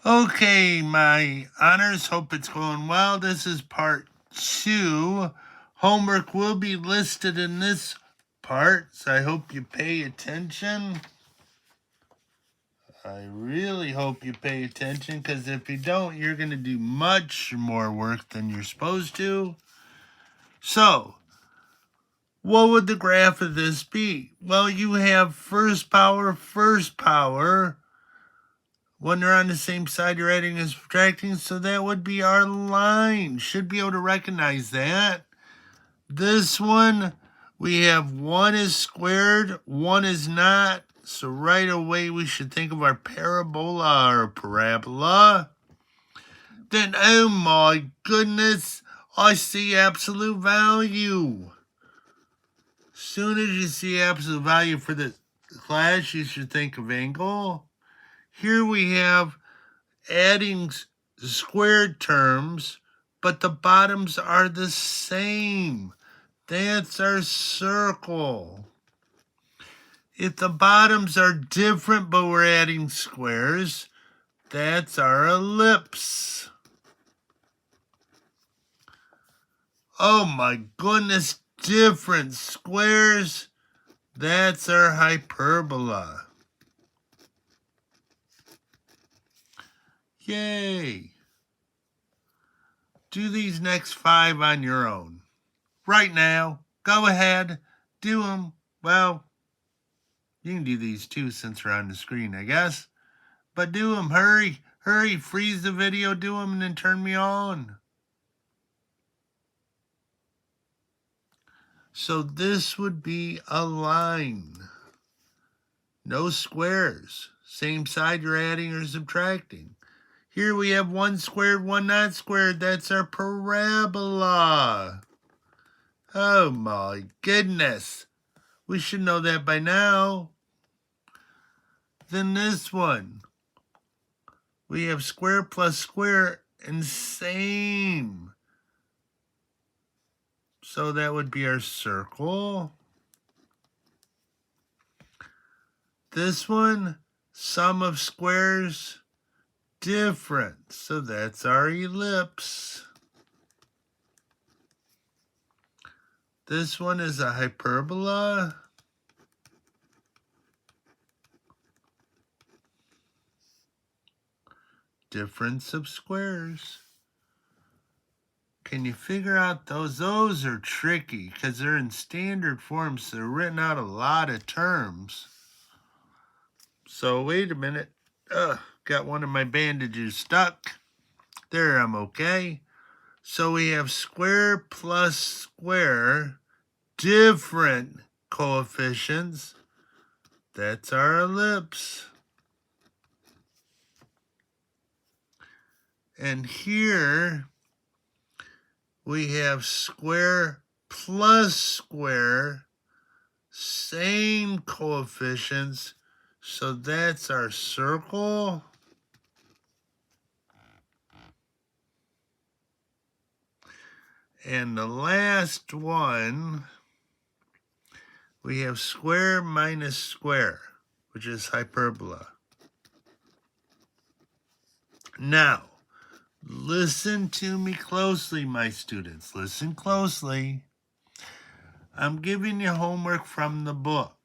Okay, my honors, hope it's going well. This is part 2. Homework will be listed in this part, so I hope you pay attention. I really hope you pay attention, because if you don't, you're going to do much more work than you're supposed to. So, what would the graph of this be? Well, you have first power. When they're on the same side, you're adding and subtracting, so that would be our line. Should be able to recognize that. This one, we have 1 is squared, 1 is not. So right away, we should think of our parabola or parabola. Then, oh my goodness, I see absolute value. Soon as you see absolute value for the class, you should think of angle. Here we have adding squared terms, but the bottoms are the same. That's our circle. If the bottoms are different, but we're adding squares, that's our ellipse. Oh my goodness, different squares, that's our hyperbola. Yay! Do these next 5 on your own. Right now, go ahead, do them. Well, you can do these too since we're on the screen, I guess. But do them, hurry, freeze the video, do them, and then turn me on. So this would be a line. No squares. Same side you're adding or subtracting. Here we have 1 squared, 1 not squared. That's our parabola. Oh my goodness. We should know that by now. Then this one. We have square plus square and same. So that would be our circle. This one, sum of squares, different. So that's our ellipse. This one is a hyperbola. Difference of squares. Can you figure out those? Those are tricky because they're in standard form, so they're written out a lot of terms. So wait a minute. Got one of my bandages stuck. There, I'm okay. So we have square plus square, different coefficients. That's our ellipse. And here we have square plus square, same coefficients. So that's our circle. And the last one, we have square minus square, which is hyperbola. Now, listen to me closely, my students. Listen closely. I'm giving you homework from the book.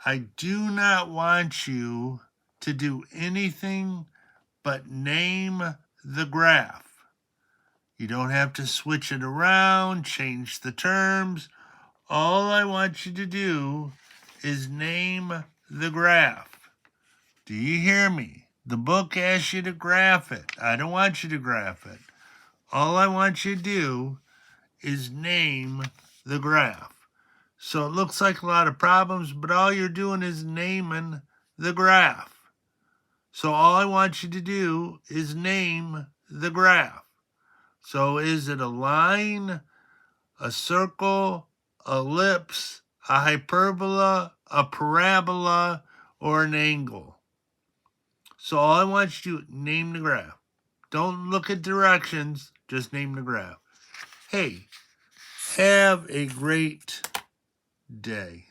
I do not want you to do anything but name the graph. You don't have to switch it around, change the terms. All I want you to do is name the graph. Do you hear me? The book asks you to graph it. I don't want you to graph it. All I want you to do is name the graph. So it looks like a lot of problems, but all you're doing is naming the graph. So all I want you to do is name the graph. So is it a line, a circle, a ellipse, a hyperbola, a parabola, or an angle? So all I want you to do, name the graph. Don't look at directions, just name the graph. Hey, have a great day.